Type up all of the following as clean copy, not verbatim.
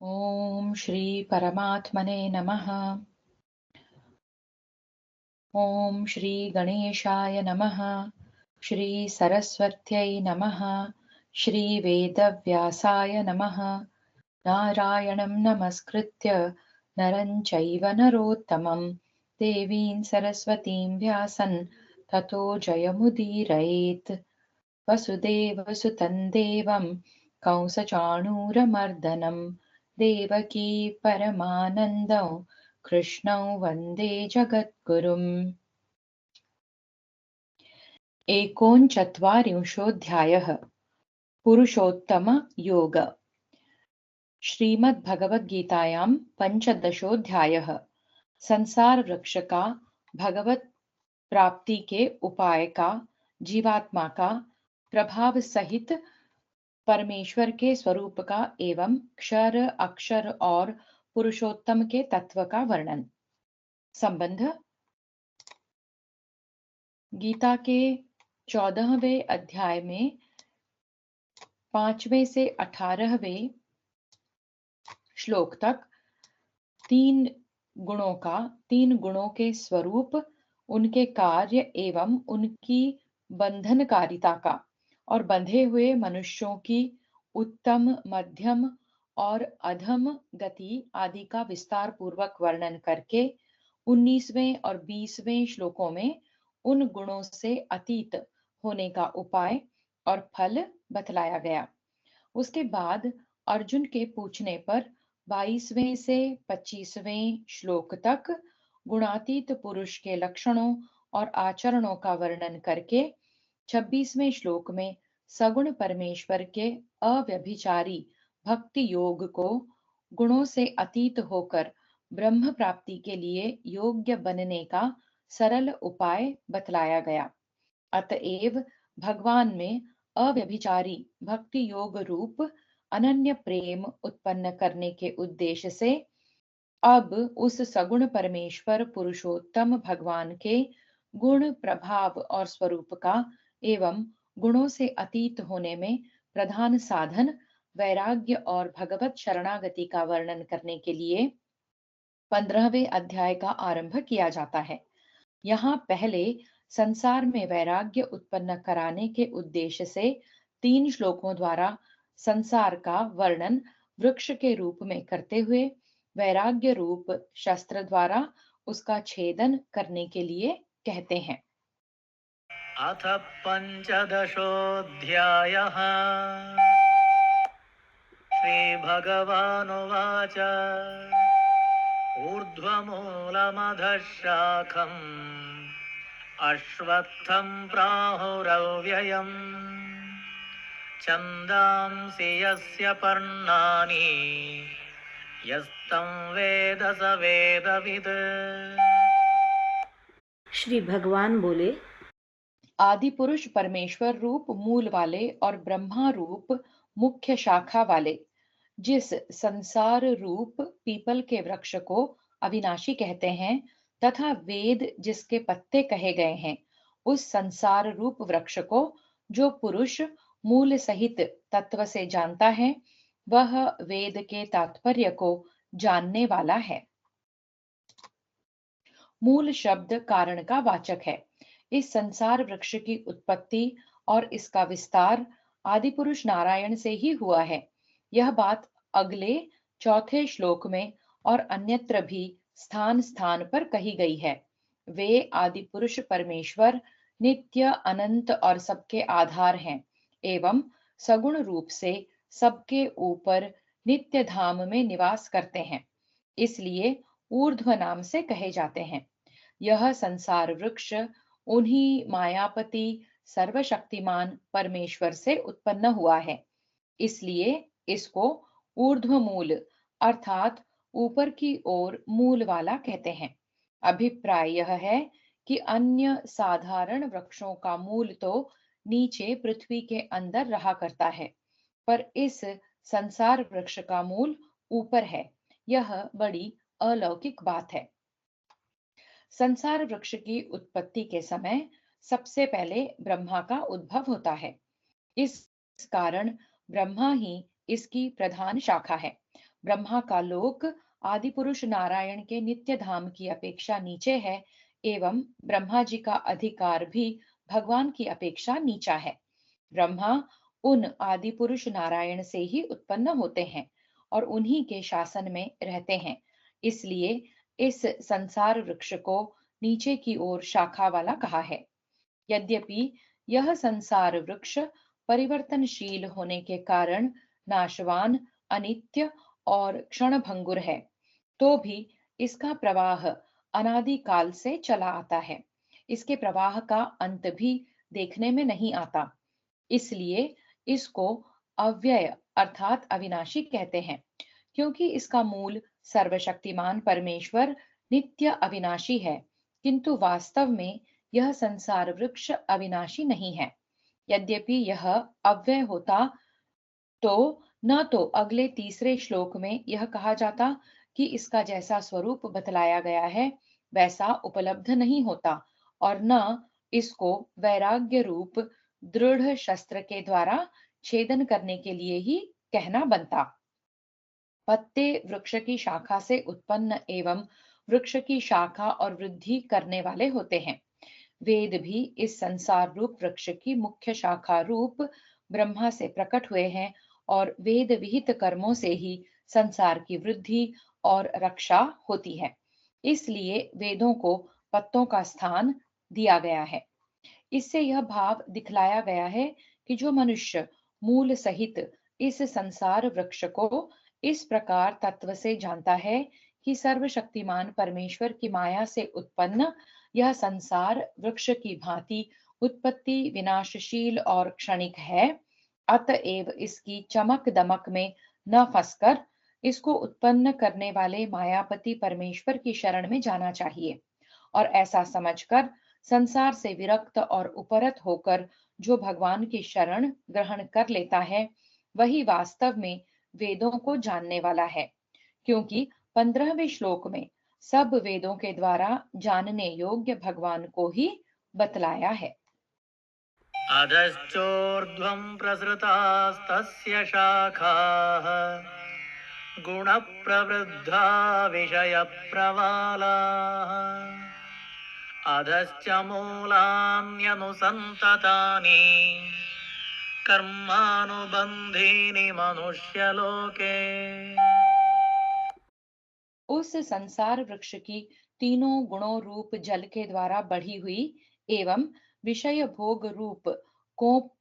ॐ श्री परमात्मने नमः। ॐ श्री गणेशाय नमः। श्री सरस्वत्यै नमः। श्री वेदव्यासाय नमः। नारायणं नमस्कृत्य नरं चैव नरोत्तमं देवीं सरस्वतीं व्यासं ततो जयमुदीरयेत्। वसुदेवसुतं देवं कंसचाणूरमर्दनं देवकी परमानन्दं कृष्णं वन्दे जगद्गुरुम्। एकोनचत्वारिंशोऽध्यायः पुरुषोत्तमयोग। श्रीमद्भगवद्गीतायां पञ्चदशोऽध्यायः संसार वृक्ष का भगवत प्राप्ति के उपाय का जीवात्मा का प्रभाव सहित परमेश्वर के स्वरूप का एवं क्षर अक्षर और पुरुषोत्तम के तत्व का वर्णन। संबंध। गीता के 14वें अध्याय में 5वें से 18वें श्लोक तक तीन गुणों के स्वरूप, उनके कार्य एवं उनकी बंधनकारिता का और बंधे हुए मनुष्यों की उत्तम, मध्यम और अधम गति आदि का विस्तार पूर्वक वर्णन करके 19वें और 20वें श्लोकों में उन गुणों से अतीत होने का उपाय और फल बतलाया गया। उसके बाद अर्जुन के पूछने पर 22वें से 25वें श्लोक तक गुणातीत पुरुष के लक्षणों और आचरणों का वर्णन करके 26वें श्लोक में सगुण परमेश्वर के अव्यभिचारी भक्ति योग को गुणों से अतीत होकर ब्रह्म प्राप्ति के लिए योग्य बनने का सरल उपाय बतलाया गया। अतएव भगवान में अव्यभिचारी भक्ति योग रूप अनन्य प्रेम उत्पन्न करने के उद्देश्य से अब उस सगुण परमेश्वर पुरुषोत्तम भगवान के गुण, प्रभाव और स्वरूप का एवं गुणों से अतीत होने में प्रधान साधन वैराग्य और भगवत शरणागति का वर्णन करने के लिए 15वें अध्याय का आरंभ किया जाता है। यहाँ पहले संसार में वैराग्य उत्पन्न कराने के उद्देश्य से 3 श्लोकों द्वारा संसार का वर्णन वृक्ष के रूप में करते हुए वैराग्य रूप शस्त्र द्वारा उसका छेदन करने के लिए कहते हैं। अथ पञ्चदशोऽध्यायः श्रीभगवानुवाच ऊर्ध्वमूलमधः शाखम् अश्वत्थं प्राहुरव्ययम् छन्दांसि यस्य पर्णानि यस्तं वेद स वेदविद्। श्री भगवान बोले, आदि पुरुष परमेश्वर रूप मूल वाले और ब्रह्मा रूप मुख्य शाखा वाले जिस संसार रूप पीपल के वृक्ष को अविनाशी कहते हैं तथा वेद जिसके पत्ते कहे गए हैं, उस संसार रूप वृक्ष को जो पुरुष मूल सहित तत्व से जानता है, वह वेद के तात्पर्य को जानने वाला है। मूल शब्द कारण का वाचक है। इस संसार वृक्ष की उत्पत्ति और इसका विस्तार आदि पुरुष नारायण से ही हुआ है। यह बात अगले 4 श्लोक में और अन्यत्र भी स्थान स्थान पर कही गई है। वे आदि पुरुष परमेश्वर नित्य, अनंत और सबके आधार हैं एवं सगुण रूप से सबके ऊपर नित्य धाम में निवास करते हैं, इसलिए ऊर्ध्व नाम से कहे जाते हैं। यह संसार वृक्ष उन्हीं मायापति सर्वशक्तिमान परमेश्वर से उत्पन्न हुआ है, इसलिए इसको ऊर्ध्वमूल अर्थात ऊपर की ओर मूल वाला कहते हैं। अभिप्राय यह है कि अन्य साधारण वृक्षों का मूल तो नीचे पृथ्वी के अंदर रहा करता है, पर इस संसार वृक्ष का मूल ऊपर है। यह बड़ी अलौकिक बात है। संसार वृक्ष की उत्पत्ति के समय सबसे पहले ब्रह्मा का उद्भव होता है। इस कारण ब्रह्मा ही इसकी प्रधान शाखा है। ब्रह्मा का लोक आदि पुरुष नारायण के नित्य धाम की अपेक्षा नीचे है एवं ब्रह्मा जी का अधिकार भी भगवान की अपेक्षा नीचा है। ब्रह्मा उन आदि पुरुष नारायण से ही उत्पन्न होते हैं और उन्हीं के शासन में रहते हैं। इसलिए इस संसार वृक्ष को नीचे की ओर शाखा वाला कहा है। यद्यपि यह संसार वृक्ष परिवर्तनशील होने के कारण नाशवान, अनित्य और क्षणभंगुर है, तो भी इसका प्रवाह अनादि काल से चला आता है। इसके प्रवाह का अंत भी देखने में नहीं आता। इसलिए इसको अव्यय अर्थात अविनाशी कहते हैं, क्योंकि इसका मूल सर्वशक्तिमान परमेश्वर नित्य अविनाशी है, किंतु वास्तव में यह संसार वृक्ष अविनाशी नहीं है। यद्यपि यह अव्यय होता तो न तो अगले तीसरे श्लोक में यह कहा जाता कि इसका जैसा स्वरूप बतलाया गया है वैसा उपलब्ध नहीं होता, और न इसको वैराग्य रूप दृढ़ शस्त्र के द्वारा छेदन करने के लिए ही कहना बनता। पत्ते वृक्ष की शाखा से उत्पन्न एवं वृक्ष की शाखा और वृद्धि करने वाले होते हैं। वेद भी इस संसार रूप वृक्ष की मुख्य शाखा रूप ब्रह्मा से प्रकट हुए हैं और वेद विहित कर्मों से ही संसार की वृद्धि और रक्षा होती है। इसलिए वेदों को पत्तों का स्थान दिया गया है। इससे यह भाव दिखलाया गया है कि जो मनुष्य मूल सहित इस संसार वृक्ष को इस प्रकार तत्व से जानता है कि सर्वशक्तिमान परमेश्वर की माया से उत्पन्न यह संसार वृक्ष की भांति उत्पत्ति विनाशशील और क्षणिक है, अतएव इसकी चमक दमक में न फंसकर इसको उत्पन्न करने वाले मायापति परमेश्वर की शरण में जाना चाहिए। और ऐसा समझकर संसार से विरक्त और उपरत होकर जो भगवान की शरण ग्रहण कर लेता है, वही वास्तव में वेदों को जानने वाला है, क्योंकि 15वें श्लोक में सब वेदों के द्वारा जानने योग्य भगवान को ही बतलाया है। अधश्चोर्ध्वं प्रसृतास्तस्य शाखाः गुणप्रवृद्धा विषयप्रवालाः अधश्च मूलान्यनुसन्ततानि कर्मानुबन्धीनि मनुष्यलोके। उस संसार वृक्ष की तीनों गुणों रूप जल के द्वारा बढ़ी हुई एवं विषय भोग रूप कोप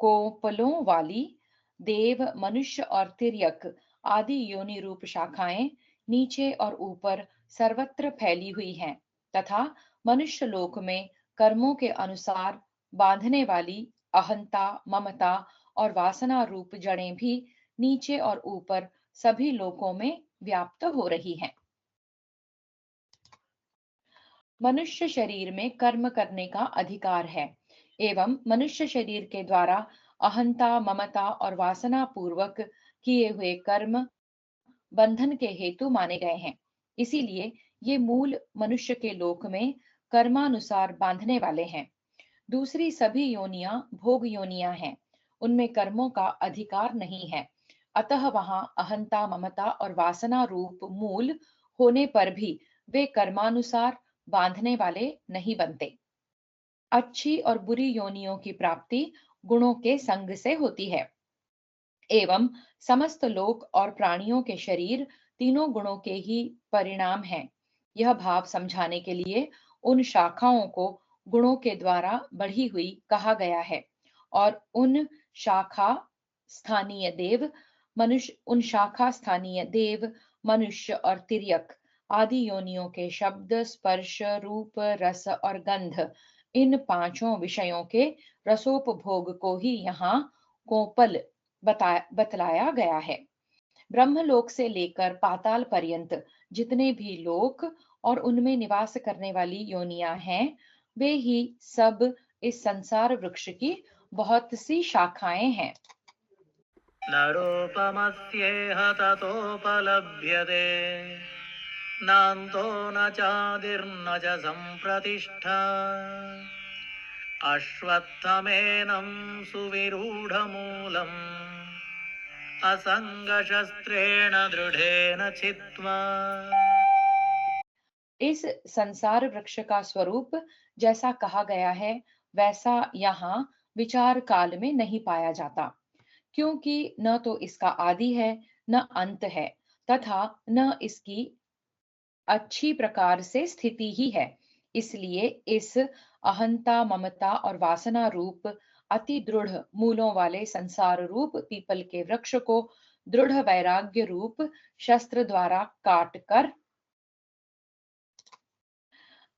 कोपलों वाली देव, मनुष्य और तिर्यक आदि योनि रूप शाखाएं नीचे और ऊपर सर्वत्र फैली हुई हैं, तथा मनुष्य लोक में कर्मों के अनुसार बांधने वाली अहंता, ममता और वासना रूप जड़ें भी नीचे और ऊपर सभी लोकों में व्याप्त हो रही हैं। मनुष्य शरीर में कर्म करने का अधिकार है एवं मनुष्य शरीर के द्वारा अहंता, ममता और वासना पूर्वक किए हुए कर्म बंधन के हेतु माने गए हैं। इसीलिए ये मूल मनुष्य के लोक में कर्मानुसार बांधने वाले हैं। दूसरी सभी योनियां भोग योनियां हैं, उनमें कर्मों का अधिकार नहीं है। अतः वहां अहंता, ममता और वासना रूप मूल होने पर भी वे कर्मानुसार बांधने वाले नहीं बनते। अच्छी और बुरी योनियों की प्राप्ति गुणों के संग से होती है एवं समस्त लोक और प्राणियों के शरीर तीनों गुणों के ही परिणाम हैं। यह भाव समझाने के लिए उन शाखाओं को गुणों के द्वारा बढ़ी हुई कहा गया है और उन शाखा स्थानीय देव, मनुष्य और तिर्यक आदि योनियों के शब्द, स्पर्श, रूप, रस और गंध इन पांचों विषयों के रसोपभोग को ही यहाँ कोपल बतलाया गया है। ब्रह्मलोक से लेकर पाताल पर्यंत जितने भी लोक और उनमें निवास करने वाली योनियां हैं, वे ही सब इस संसार वृक्ष की बहुत सी शाखाएं हैं। न रूपमस्येह ततोपलभ्यते नान्तो न चादिर्न च सम्प्रतिष्ठा अश्वत्थमेनं सुविरूढमूलम् असङ्गशस्त्रेण दृढेन चित्वा इस संसार वृक्ष का स्वरूप जैसा कहा गया है वैसा यहाँ विचार काल में नहीं पाया जाता, क्योंकि न तो इसका आदि है न अंत है, तथा न इसकी अच्छी प्रकार से स्थिति ही है। इसलिए इस अहंता ममता और वासना रूप अति दृढ़ मूलों वाले संसार रूप पीपल के वृक्ष को दृढ़ वैराग्य रूप शस्त्र द्वारा काट कर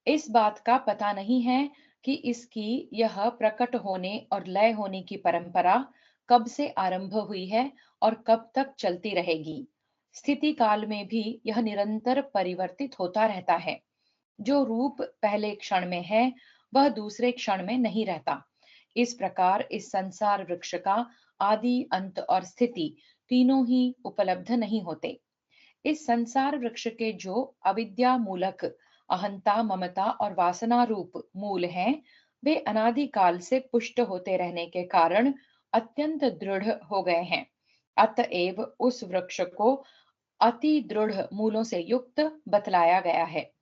इस बात का पता नहीं है कि इसकी यह प्रकट होने और लय होने की परंपरा कब से आरंभ हुई है और कब तक चलती रहेगी। स्थिति काल में भी यह निरंतर परिवर्तित होता रहता है। जो रूप पहले क्षण में है वह दूसरे क्षण में नहीं रहता। इस प्रकार इस संसार वृक्ष का आदि अंत और स्थिति तीनों ही उपलब्ध नहीं होते। इस संसार वृक्ष के जो अविद्या मूलक अहंता ममता और वासना रूप मूल हैं, वे अनादि काल से पुष्ट होते रहने के कारण अत्यंत दृढ़ हो गए हैं। अतएव उस वृक्ष को अति दृढ़ मूलों से युक्त बतलाया गया है।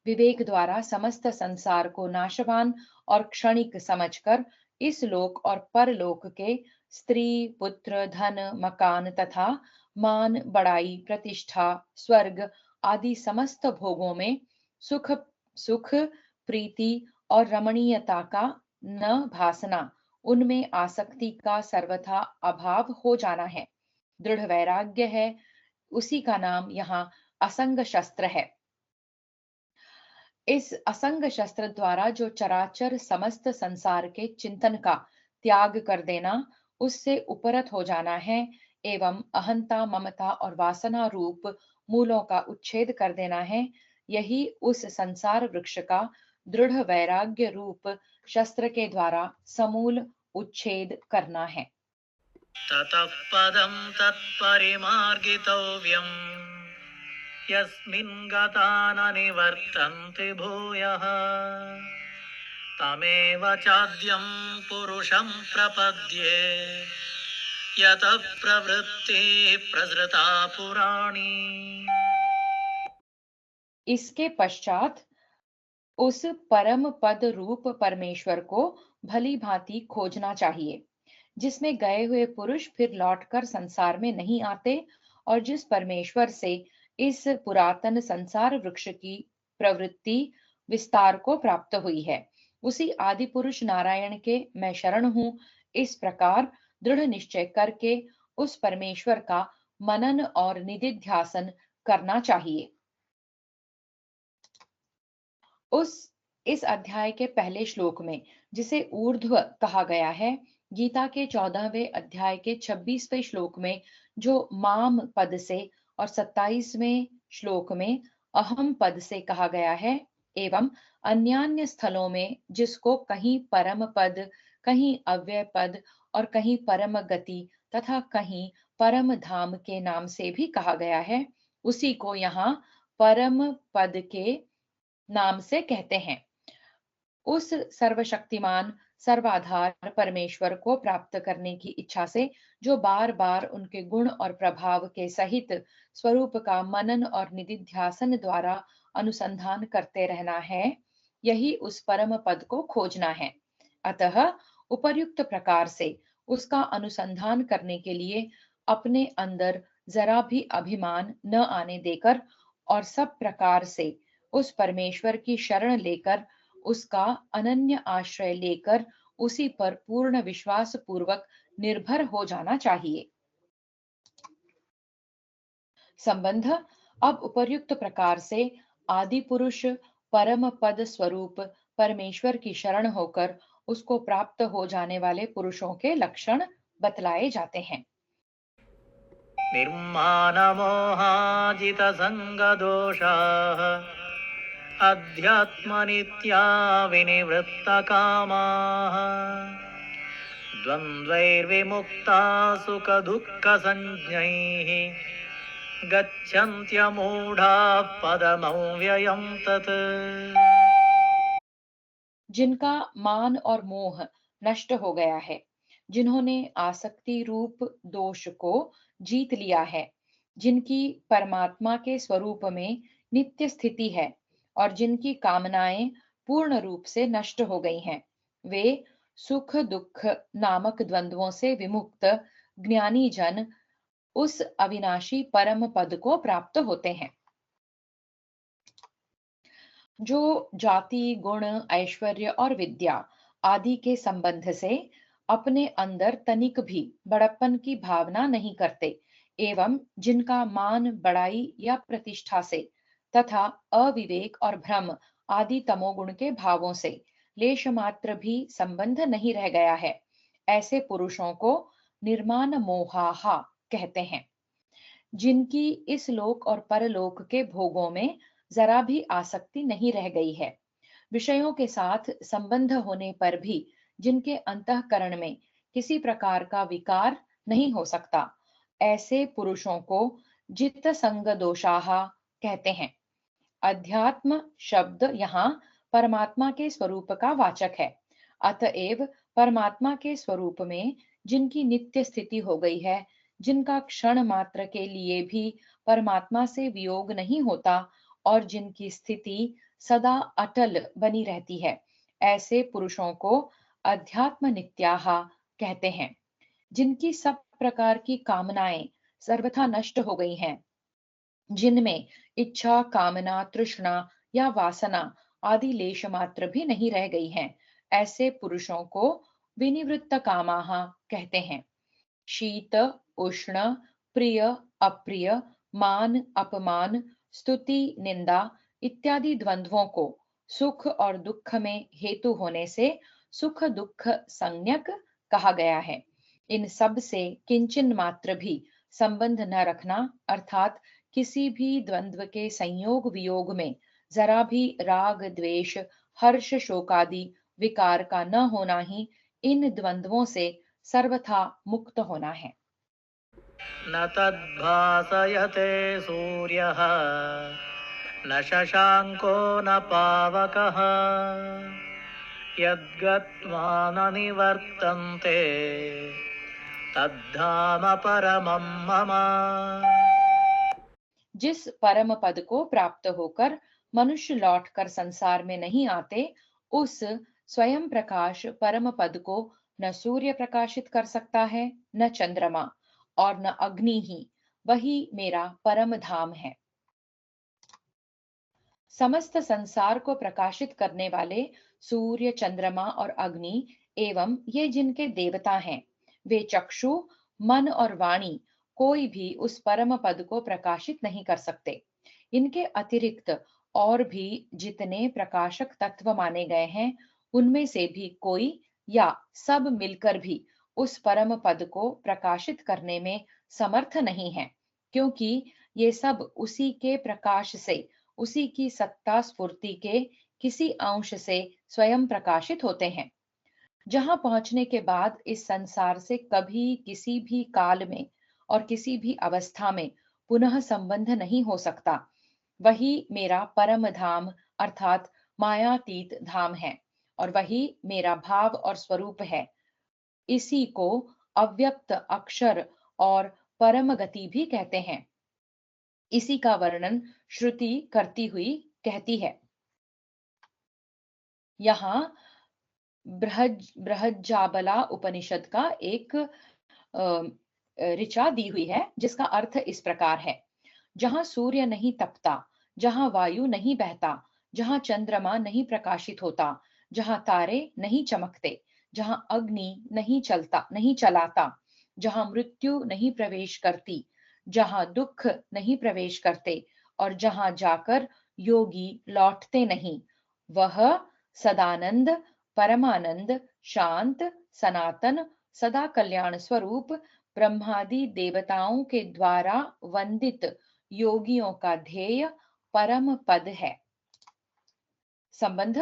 विवेक द्वारा समस्त संसार को नाशवान और क्षणिक समझकर इस लोक और परलोक के स्त्री पुत्र धन मकान तथा मान बड़ाई प्रतिष्ठा स्वर्ग आदि समस्त भोगों में सुख सुख प्रीति और रमणीयता का न भासना, उनमें आसक्ति का सर्वथा अभाव हो जाना है। दृढ़ वैराग्य है, उसी का नाम यहाँ असंग शस्त्र है। इस असंग शस्त्र द्वारा जो चराचर समस्त संसार के चिंतन का त्याग कर देना, उससे उपरत हो जाना है एवं अहंता ममता और वासना रूप मूलों का उच्छेद कर देना है, यही उस संसार वृक्ष का दृढ़ वैराग्य रूप शस्त्र के द्वारा समूल उच्छेद करना है। ततः पदं तत्परिमार्गितव्यम् यस्मिन् गता न निवर्तन्ते भूयः तमेव चाद्यं पुरुषं प्रपद्ये यतः प्रवृत्तिः प्रसृता पुराणी। इसके पश्चात उस परम पद रूप परमेश्वर को भली भांति खोजना चाहिए, जिसमें गए हुए पुरुष फिर लौटकर संसार में नहीं आते और जिस परमेश्वर से इस पुरातन संसार वृक्ष की प्रवृत्ति विस्तार को प्राप्त हुई है, उसी आदि पुरुष नारायण के मैं शरण हूं, इस प्रकार दृढ़ निश्चय करके उस परमेश्वर का मनन और निधिध्यासन करना चाहिए। उस इस अध्याय के पहले श्लोक में, जिसे ऊर्ध्व कहा गया है, गीता के 14वें अध्याय के 26वें श्लोक में जो माम पद से और 27वें श्लोक में अहम पद से कहा गया है, एवं अन्यान्य स्थलों में जिसको कहीं परम पद, कहीं अव्यय पद और कहीं परम गति तथा कहीं परम धाम के नाम से भी कहा गया है, उसी को यहाँ परम पद के नाम से कहते हैं। उस सर्वशक्तिमान सर्वाधार परमेश्वर को प्राप्त करने की इच्छा से जो बार बार उनके गुण और प्रभाव के सहित स्वरूप का मनन और निधिध्यासन द्वारा अनुसंधान करते रहना है, यही उस परम पद को खोजना है। अतः उपर्युक्त प्रकार से उसका अनुसंधान करने के लिए अपने अंदर जरा भी अभिमान न आने देकर और सब प्रकार से उस परमेश्वर की शरण लेकर, उसका अनन्य आश्रय लेकर उसी पर पूर्ण विश्वास पूर्वक निर्भर हो जाना चाहिए। संबंध अब उपर्युक्त प्रकार से आदि पुरुष परम पद स्वरूप परमेश्वर की शरण होकर उसको प्राप्त हो जाने वाले पुरुषों के लक्षण बतलाए जाते हैं। निर्मानमोहाजितसङ्गदोषाः अध्यात्मनित्या विनिवृत्तकामाः द्वन्द्वैर्विमुक्ता सुखदुःखसञ्ज्ञैः गच्छन्त्यमूढाः पदमव्ययं तत्। जिनका मान और मोह नष्ट हो गया है, जिन्होंने आसक्ति रूप दोष को जीत लिया है, जिनकी परमात्मा के स्वरूप में नित्य स्थिति है और जिनकी कामनाएं पूर्ण रूप से नष्ट हो गई हैं। वे सुख दुख नामक द्वंद्वों से विमुक्त ज्ञानी जन उस अविनाशी परम पद को प्राप्त होते हैं। जो जाति गुण ऐश्वर्य और विद्या आदि के संबंध से अपने अंदर तनिक भी बड़प्पन की भावना नहीं करते एवं जिनका मान बड़ाई या प्रतिष्ठा से तथा अविवेक और भ्रम आदि तमोगुण के भावों से लेश मात्र भी संबंध नहीं रह गया है, ऐसे पुरुषों को निर्माण मोहाहा कहते हैं। जिनकी इस लोक और परलोक के भोगों में जरा भी आसक्ति नहीं रह गई है, विषयों के साथ संबंध होने पर भी जिनके अंतःकरण में किसी प्रकार का विकार नहीं हो सकता, ऐसे पुरुषों को जित संग दोषाहा कहते हैं। अध्यात्म शब्द यहाँ परमात्मा के स्वरूप का वाचक है। अतएव परमात्मा के स्वरूप में जिनकी नित्य स्थिति हो गई है, जिनका क्षण मात्र के लिए भी परमात्मा से वियोग नहीं होता और जिनकी स्थिति सदा अटल बनी रहती है, ऐसे पुरुषों को अध्यात्म नित्याहा कहते हैं। जिनकी सब प्रकार की कामनाएं सर्वथा नष्ट हो गई हैं, जिनमें इच्छा कामना तृष्णा या वासना आदि लेश मात्र भी नहीं रह गई हैं, ऐसे पुरुषों को विनिवृत्त कामाहा कहते हैं। शीत उष्ण प्रिय अप्रिय मान अपमान स्तुति निंदा इत्यादि द्वंद्वों को सुख और दुख में हेतु होने से सुख दुख संज्ञक कहा गया है। इन सब से किंचन मात्र भी संबंध न रखना अर्थात किसी भी द्वंद्व के संयोग वियोग में जरा भी राग द्वेष हर्ष शोकादि विकार का न होना ही इन द्वंद्वों से सर्वथा मुक्त होना है। न तद्भासयते सूर्यः न शशाङ्को न पावकः यद्गत्वा न निवर्तन्ते तद्धाम परमं मम। जिस परम पद को प्राप्त होकर मनुष्य लौटकर संसार में नहीं आते, उस स्वयं प्रकाश परम पद को न सूर्य प्रकाशित कर सकता है, न चंद्रमा और न अग्नि ही। वही मेरा परम धाम है। समस्त संसार को प्रकाशित करने वाले सूर्य चंद्रमा और अग्नि एवं ये जिनके देवता हैं, वे चक्षु मन और वाणी कोई भी उस परम पद को प्रकाशित नहीं कर सकते। इनके अतिरिक्त और भी जितने प्रकाशक तत्व माने गए हैं, उनमें से भी कोई या सब मिलकर भी उस परम पद को प्रकाशित करने में समर्थ नहीं है, क्योंकि ये सब उसी के प्रकाश से उसी की सत्ता स्फूर्ति के किसी अंश से स्वयं प्रकाशित होते हैं। जहां पहुंचने के बाद इस संसार से कभी किसी भी काल में और किसी भी अवस्था में पुनः संबंध नहीं हो सकता, वही मेरा परम धाम अर्थात मायातीत धाम है और वही मेरा भाव और स्वरूप है। इसी को अव्यक्त अक्षर और परम गति भी कहते हैं। इसी का वर्णन श्रुति करती हुई कहती है। यहाँ बृहज्जाबला उपनिषद का एक ऋचा दी हुई है, जिसका अर्थ इस प्रकार है। जहां सूर्य नहीं तपता, जहां वायु नहीं बहता, जहां चंद्रमा नहीं प्रकाशित होता, जहां तारे नहीं चमकते, जहां अग्नि नहीं चलाता, जहां मृत्यु नहीं प्रवेश करती, जहां दुख नहीं प्रवेश करते और जहां जाकर योगी लौटते नहीं, वह सदानंद परमानंद शांत सनातन सदा कल्याण स्वरूप ब्रह्मादि देवताओं के द्वारा वंदित योगियों का ध्येय परम पद है। संबंध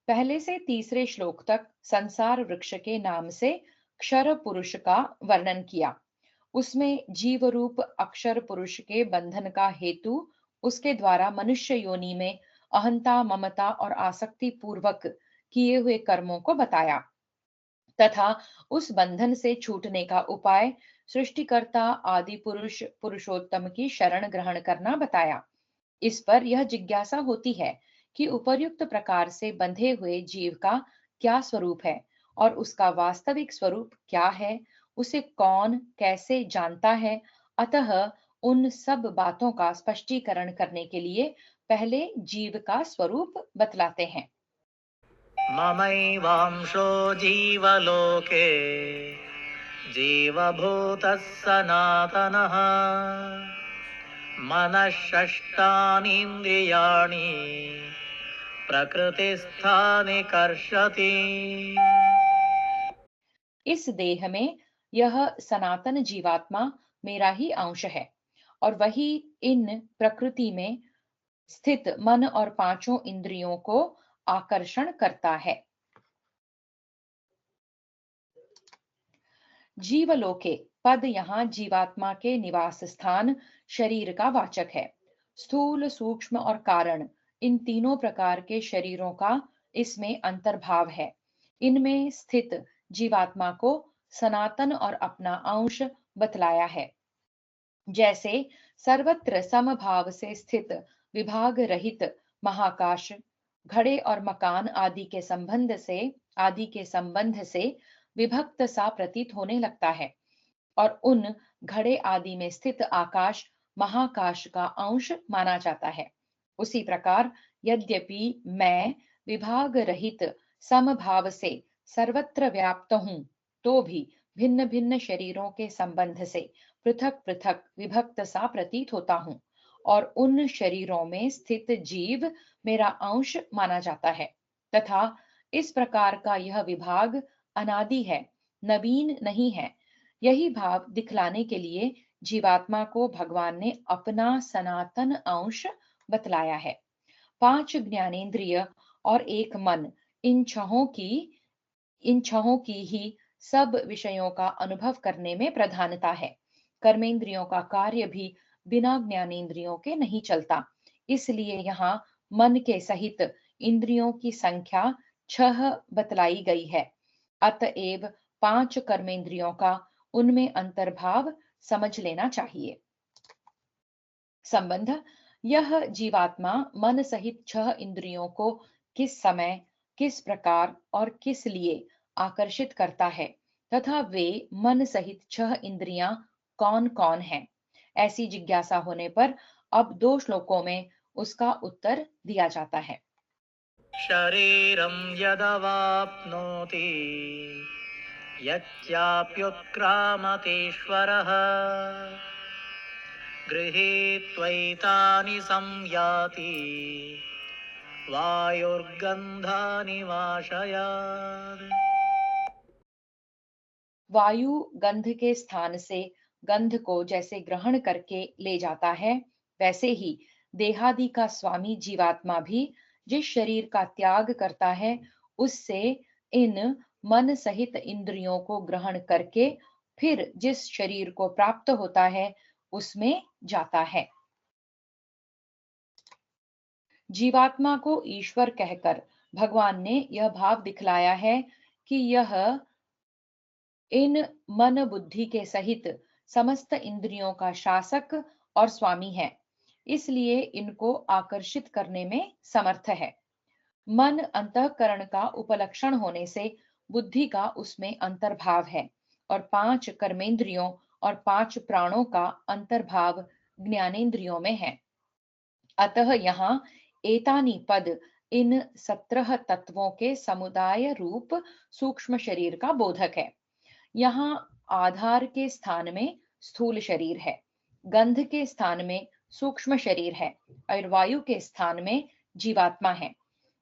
पहले से तीसरे श्लोक तक संसार वृक्ष के नाम से क्षर पुरुष का वर्णन किया। उसमें जीव रूप अक्षर पुरुष के बंधन का हेतु उसके द्वारा मनुष्य योनि में अहंता ममता और आसक्ति पूर्वक किए हुए कर्मों को बताया तथा उस बंधन से छूटने का उपाय सृष्टिकर्ता आदि पुरुष पुरुषोत्तम की शरण ग्रहण करना बताया। इस पर यह जिज्ञासा होती है कि उपर्युक्त प्रकार से बंधे हुए जीव का क्या स्वरूप है और उसका वास्तविक स्वरूप क्या है, उसे कौन कैसे जानता है। अतः उन सब बातों का स्पष्टीकरण करने के लिए पहले जीव का स्वरूप बतलाते हैं। ममैवांशो जीवलोके जीवभूतः सनातनः मनःषष्ठानीन्द्रियाणि प्रकृतिस्थानि कर्षति। इस देह में यह सनातन जीवात्मा मेरा ही अंश है और वही इन प्रकृति में स्थित मन और पांचों इंद्रियों को आकर्षण करता है। जीवलोके पद यहाँ जीवात्मा के निवास स्थान शरीर का वाचक है। स्थूल सूक्ष्म और कारण इन तीनों प्रकार के शरीरों का इसमें अंतर्भाव है। इनमें स्थित जीवात्मा को सनातन और अपना अंश बतलाया है। जैसे सर्वत्र समभाव से स्थित विभाग रहित महाकाश घड़े और मकान आदि के संबंध से विभक्त सा प्रतीत होने लगता है और उन घड़े आदि में स्थित आकाश महाकाश का अंश माना जाता है। उसी प्रकार यद्यपि मैं विभाग रहित समभाव से सर्वत्र व्याप्त हूँ, तो भी भिन्न भिन्न शरीरों के संबंध से पृथक पृथक विभक्त सा प्रतीत होता हूँ और उन शरीरों में स्थित जीव मेरा अंश माना जाता है तथा इस प्रकार का यह विभाग अनादि है, नवीन नहीं है। यही भाव दिखलाने के लिए जीवात्मा को भगवान ने अपना सनातन अंश बतलाया है। 5 ज्ञानेंद्रिय और एक मन, इन छहों की ही सब विषयों का अनुभव करने में प्रधानता है। कर्मेंद्रियों का कार्य भी बिना ज्ञानेंद्रियों के नहीं चलता। इसलिए यहाँ मन के सहित इंद्रियों की संख्या 6 बतलाई गई है। अतएव 5 कर्मेंद्रियों का उनमें अंतर्भाव समझ लेना चाहिए। संबंध यह जीवात्मा मन सहित 6 इंद्रियों को किस समय किस प्रकार और किस लिए आकर्षित करता है तथा वे मन सहित 6 इंद्रियां कौन कौन हैं, ऐसी जिज्ञासा होने पर अब 2 श्लोकों में उसका उत्तर दिया जाता है। शरीरं यदवाप्नोति यच्चाप्युत्क्रामतीश्वरः गृहीत्वैतानि संयाति वायुर्गन्धानि वाशयात्। वायु गंध के स्थान से गंध को जैसे ग्रहण करके ले जाता है, वैसे ही देहादि का स्वामी जीवात्मा भी जिस शरीर का त्याग करता है, उससे इन मन सहित इंद्रियों को ग्रहण करके फिर जिस शरीर को प्राप्त होता है, उसमें जाता है। जीवात्मा को ईश्वर कहकर भगवान ने यह भाव दिखलाया है कि यह इन मन बुद्धि के सहित समस्त इंद्रियों का शासक और स्वामी है, इसलिए इनको आकर्षित करने में समर्थ है। मन अंतःकरण का उपलक्षण होने से बुद्धि का उसमें अंतर्भाव है और 5 कर्मेंद्रियों और 5 प्राणों का अंतर्भाव ज्ञानेंद्रियों में है। अतः यहाँ एतानी पद इन 17 तत्वों के समुदाय रूप सूक्ष्म शरीर का बोधक है। यहाँ आधार के स्थान में स्थूल शरीर है, गंध के स्थान में सूक्ष्म शरीर है और वायु के स्थान में जीवात्मा है।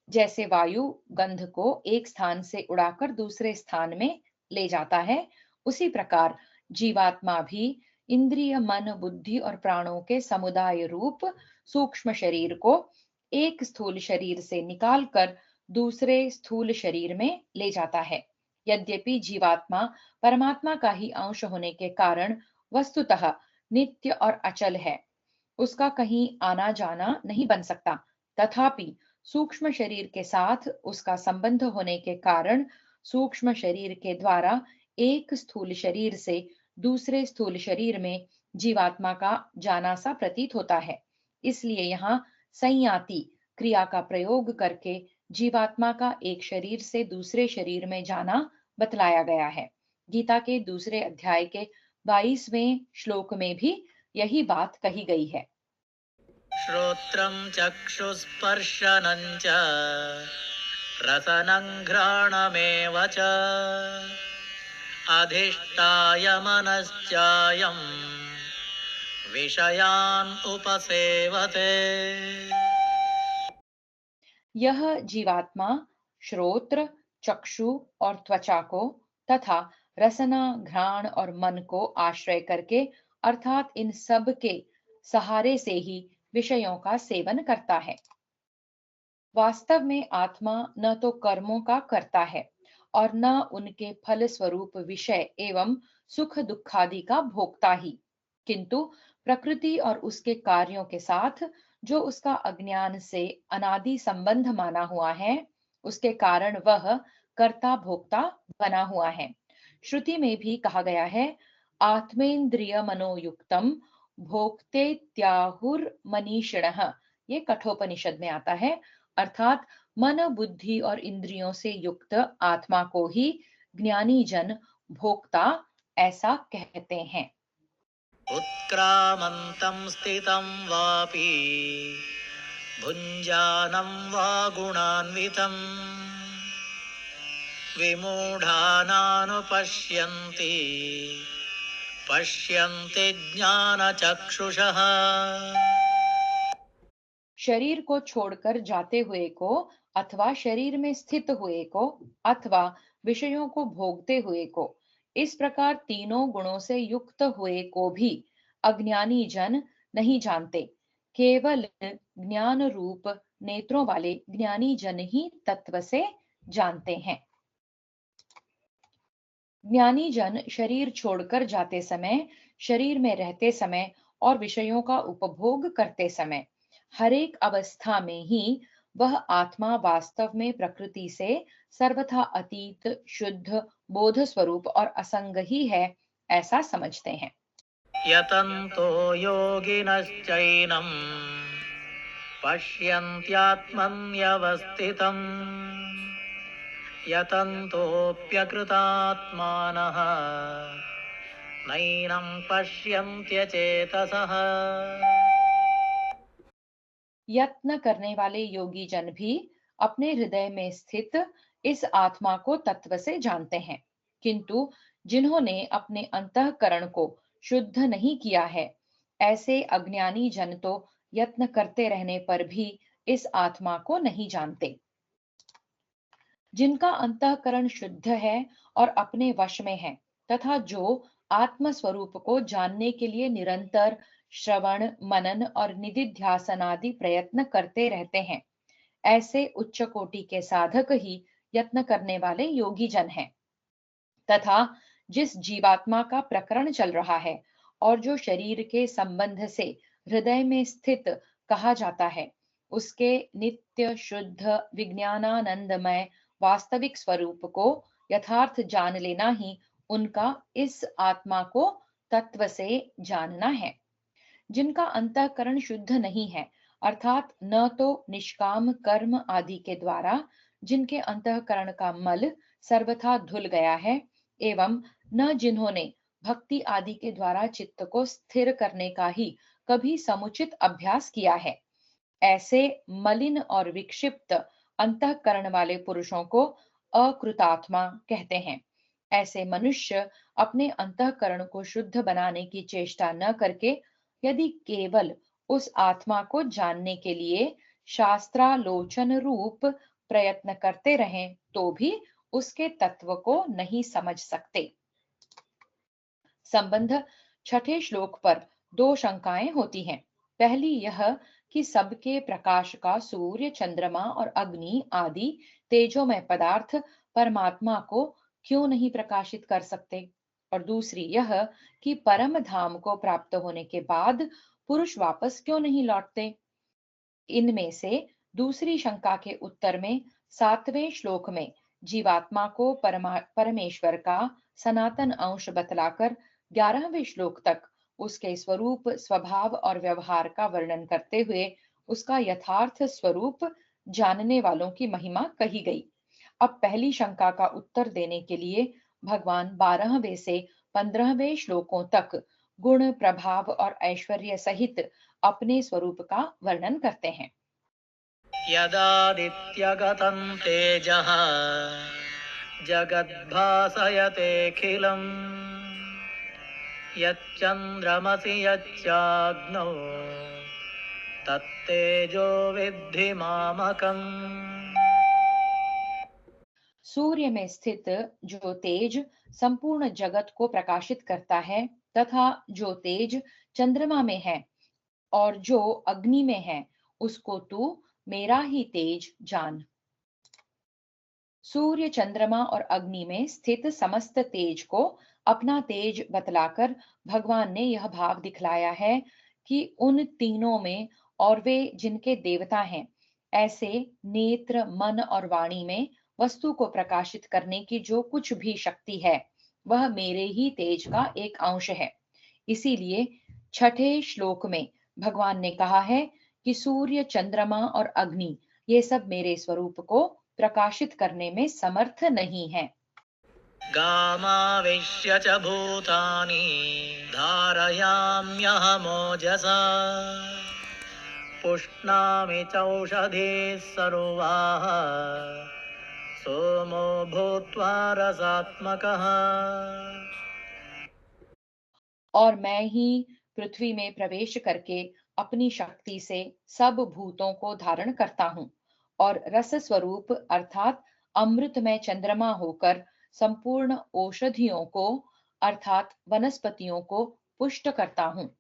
जैसे वायु गंध को एक स्थान से उड़ाकर दूसरे स्थान में ले जाता है, उसी प्रकार जीवात्मा भी इंद्रिय मन बुद्धि और प्राणों के समुदाय रूप सूक्ष्म शरीर को एक स्थूल शरीर से निकालकर दूसरे स्थूल शरीर में ले जाता है। यद्यपि जीवात्मा परमात्मा का ही अंश होने के कारण वस्तुतः नित्य और अचल है, उसका कहीं आना जाना नहीं बन सकता, तथापि सूक्ष्म शरीर के साथ उसका संबंध होने के कारण सूक्ष्म शरीर के द्वारा एक स्थूल शरीर से दूसरे स्थूल शरीर में जीवात्मा का जाना सा प्रतीत होता है। इसलिए यहाँ संयाति क्रिया का प्रयोग करके जीवात्मा का एक शरीर से दूसरे शरीर में जाना बतलाया गया है। गीता के दूसरे अध्याय के 22वें श्लोक में भी यही बात कही गई है। श्रोत्रं चक्षुस्पर्शनं च रसनं घ्राणमेव च अधिष्ठाय मनश्चायं विषयान् उपसेवते। यह जीवात्मा श्रोत्र, चक्षु और त्वचा को तथा रसना, घ्राण और मन को आश्रय करके अर्थात इन सब के सहारे से ही विषयों का सेवन करता है। वास्तव में आत्मा न तो कर्मों का करता है और न उनके फल स्वरूप विषय एवं सुख दुखादि का भोगता ही, किंतु प्रकृति और उसके कार्यों के साथ जो उसका अज्ञान से अनादि संबंध माना हुआ है, उसके कारण वह कर्ता भोक्ता बना हुआ है। श्रुति में भी कहा गया है, आत्मेन्द्रिय मनोयुक्तम भोक्ते त्याहुर मनीषिणः। ये कठोपनिषद में आता है। अर्थात मन, बुद्धि और इंद्रियों से युक्त आत्मा को ही ज्ञानी जन भोक्ता ऐसा कहते हैं। उत्क्रामन्तं स्थितं वापि भुञ्जानं वा गुणान्वितं विमूढानानुपश्यन्ति पश्यन्ति ज्ञानचक्षुषः। शरीर को छोड़कर जाते हुए को अथवा शरीर में स्थित हुए को अथवा विषयों को भोगते हुए को, इस प्रकार तीनों गुणों से युक्त हुए को भी अज्ञानी जन नहीं जानते। केवल ज्ञान रूप नेत्रों वाले ज्ञानी जन ही तत्व से जानते हैं। ज्ञानी जन शरीर छोड़कर जाते समय, शरीर में रहते समय और विषयों का उपभोग करते समय, हर एक अवस्था में ही वह आत्मा वास्तव में प्रकृति से सर्वथा अतीत, शुद्ध, बोध स्वरूप और असंग ही है, ऐसा समझते हैं। यतन्तो योगिनश्चैनं पश्यन्त्यात्मन्यवस्थितम् यतन्तोऽप्यकृतात्मानः नैनं पश्यन्त्यचेतसः। यत्न करने वाले योगी जन भी अपने हृदय में स्थित इस आत्मा को तत्व से जानते हैं, किंतु जिन्होंने अपने अंतःकरण को शुद्ध नहीं किया है, ऐसे अज्ञानी जन तो यत्न करते रहने पर भी इस आत्मा को नहीं जानते। जिनका अंतःकरण शुद्ध है और अपने वश में है तथा जो आत्म स्वरूप को जानने के लिए निरंतर श्रवण, मनन और निधिध्यासन आदि प्रयत्न करते रहते हैं, ऐसे उच्च कोटि के साधक ही यत्न करने वाले योगी जन हैं। तथा जिस जीवात्मा का प्रकरण चल रहा है और जो शरीर के संबंध से हृदय में स्थित कहा जाता है, उसके नित्य शुद्ध विज्ञानानंदमय वास्तविक स्वरूप को यथार्थ जान लेना ही उनका इस आत्मा को तत्व से जानना है। जिनका अंतःकरण शुद्ध नहीं है, अर्थात न तो निष्काम कर्म आदि के द्वारा जिनके अंतःकरण का मल सर्वथा धुल गया है, एवं न जिन्होंने भक्ति आदि के द्वारा चित्त को स्थिर करने का ही कभी समुचित अभ्यास किया है, ऐसे मलिन और विक्षिप्त अंतःकरण वाले पुरुषों को अकृतात्मा कहते हैं। ऐसे मनुष्य अपने अंतःकरण को शुद्ध बनाने की चेष्टा न करके यदि केवल उस आत्मा को जानने के लिए शास्त्रालोचन रूप प्रयत्न करते रहें तो भी उसके तत्व को नहीं समझ सकते। संबंध छठे श्लोक पर दो शंकाएं होती हैं। पहली यह कि सबके प्रकाश का सूर्य, चंद्रमा और अग्नि आदि तेजोमय पदार्थ परमात्मा को क्यों नहीं प्रकाशित कर सकते, और दूसरी यह कि परम धाम को प्राप्त होने के बाद पुरुष वापस क्यों नहीं लौटते। इनमें से दूसरी शंका के उत्तर में 7वें श्लोक में जीवात्मा को परमेश्वर का सनातन अंश बतलाकर 11वें श्लोक तक उसके स्वरूप, स्वभाव और व्यवहार का वर्णन करते हुए उसका यथार्थ स्वरूप जानने वालों की महिमा कही गई। अब पहली शंका का उत्तर देने के लिए भगवान 12वें से 15वें श्लोकों तक गुण, प्रभाव और ऐश्वर्य सहित अपने स्वरूप का वर्णन करते हैं। यदादित्यगतं तेजः जगद्भासयतेऽखिलम् यच्चन्द्रमसि यच्चाग्नौ तत्तेजो विद्धि मामकम्। सूर्य में स्थित जो तेज संपूर्ण जगत को प्रकाशित करता है तथा जो तेज चंद्रमा में है और जो अग्नि में है, उसको तू मेरा ही तेज जान। सूर्य, चंद्रमा और अग्नि में स्थित समस्त तेज को अपना तेज बतलाकर भगवान ने यह भाव दिखलाया है कि उन तीनों में और वे जिनके देवता हैं, ऐसे नेत्र, मन और वाणी में वस्तु को प्रकाशित करने की जो कुछ भी शक्ति है, वह मेरे ही तेज का एक अंश है। इसीलिए छठे श्लोक में भगवान ने कहा है कि सूर्य, चंद्रमा और अग्नि ये सब मेरे स्वरूप को प्रकाशित करने में समर्थ नहीं है। गामाविश्य च भूतानि धारयाम्यहमोजसा पुष्णामि चौषधीः सर्वाः सोमो भूत्वा रसात्मकः। और मैं ही पृथ्वी में प्रवेश करके अपनी शक्ति से सब भूतों को धारण करता हूँ और रस स्वरूप अर्थात अमृतमय चंद्रमा होकर संपूर्ण औषधियों को अर्थात वनस्पतियों को पुष्ट करता हूँ।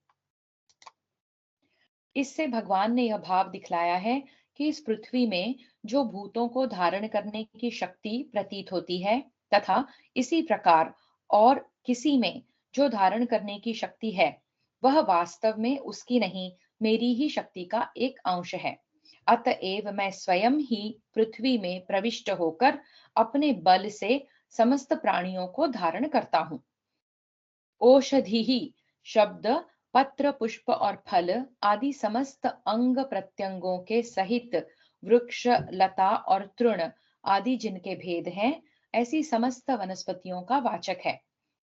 इससे भगवान ने यह भाव दिखलाया है कि इस पृथ्वी में जो भूतों को धारण करने की शक्ति प्रतीत होती है तथा इसी प्रकार और किसी में जो धारण करने की शक्ति है, वह वास्तव में उसकी नहीं, मेरी ही शक्ति का एक अंश है। अतएव मैं स्वयं ही पृथ्वी में प्रविष्ट होकर अपने बल से समस्त प्राणियों को धारण करता हूँ। औषधि ही शब्द पत्र, पुष्प और फल आदि समस्त अंग प्रत्यंगों के सहित वृक्ष, लता और तृण आदि जिनके भेद हैं, ऐसी समस्त वनस्पतियों का वाचक है